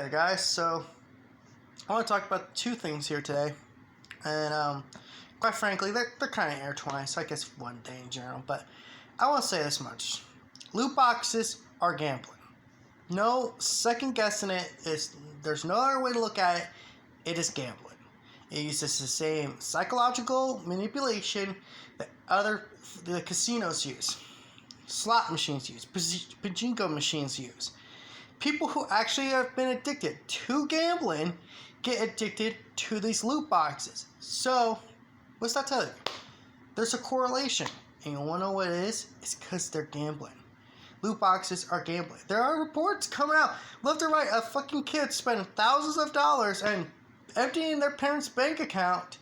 there, guys. So I want to talk about two things here today, and quite frankly, they're kind of intertwined. So I guess one day in general, but I want to say this much: loot boxes are gambling. No second guessing it. There's no other way to look at it. It is gambling. It uses the same psychological manipulation that the casinos use, slot machines use, pachinko machines use. People who actually have been addicted to gambling get addicted to these loot boxes. So, what's that tell you? There's a correlation. And you want to know what it is? It's because they're gambling. Loot boxes are gambling. There are reports coming out left and right of fucking kids spending thousands of dollars and emptying their parents' bank account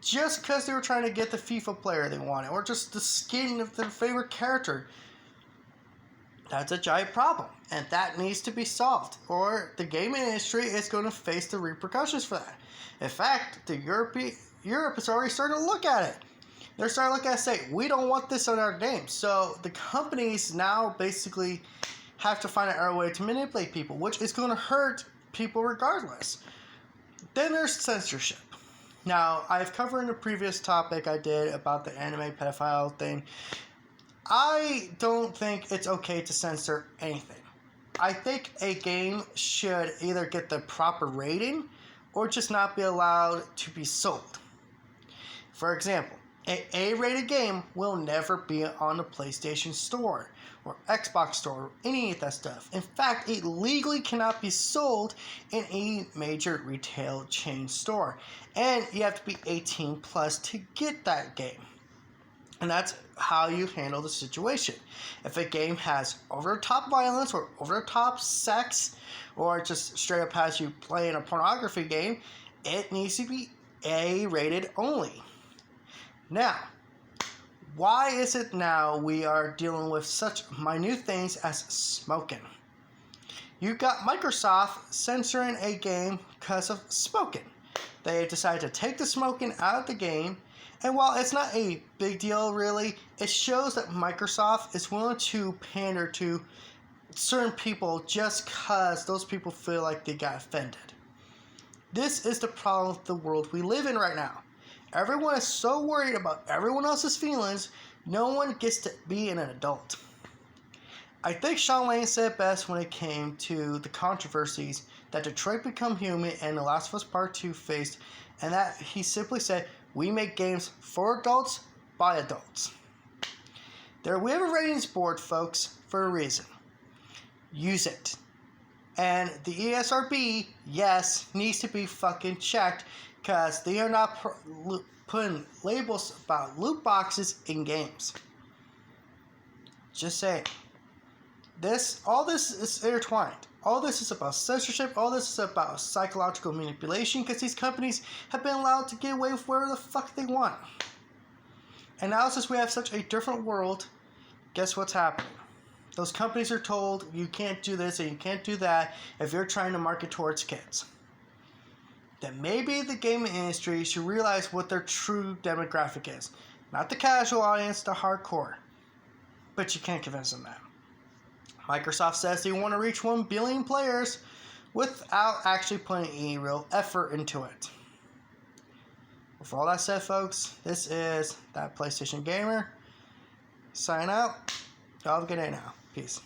just because they were trying to get the FIFA player they wanted or just the skin of their favorite character. That's a giant problem, and that needs to be solved, or the gaming industry is going to face the repercussions for that. In fact, Europe is already starting to look at it. They're starting to look at it and say, we don't want this on our game. So the companies now basically have to find a way to manipulate people, which is going to hurt people regardless. Then there's censorship. Now, I've covered in a previous topic I did about the anime pedophile thing. I don't think it's okay to censor anything. I think a game should either get the proper rating or just not be allowed to be sold. For example, an A-rated game will never be on the PlayStation Store or Xbox Store or any of that stuff. In fact, it legally cannot be sold in a major retail chain store. And you have to be 18 plus to get that game. And that's how you handle the situation. If a game has over-the-top violence or over-the-top sex, or just straight up has you playing a pornography game, it needs to be A-rated only. Now, why is it now we are dealing with such minute things as smoking? You got Microsoft censoring a game because of smoking. They decided to take the smoking out of the game. And while it's not a big deal, really, it shows that Microsoft is willing to pander to certain people just because those people feel like they got offended. This is the problem with the world we live in right now. Everyone is so worried about everyone else's feelings, no one gets to be an adult. I think Sean Lane said best when it came to the controversies that Detroit Become Human and The Last of Us Part 2 faced, and that he simply said, we make games for adults, by adults. We have a ratings board, folks, for a reason. Use it. And the ESRB, yes, needs to be fucking checked because they are not putting labels about loot boxes in games. Just saying. All this is intertwined. All this is about censorship. All this is about psychological manipulation because these companies have been allowed to get away with whatever the fuck they want. And now since we have such a different world, guess what's happening? Those companies are told you can't do this and you can't do that if you're trying to market towards kids. Then maybe the gaming industry should realize what their true demographic is. Not the casual audience, the hardcore. But you can't convince them that. Microsoft says they want to reach 1 billion players without actually putting any real effort into it. With all that said, folks, this is That PlayStation Gamer. Sign out. Y'all have a good day now. Peace.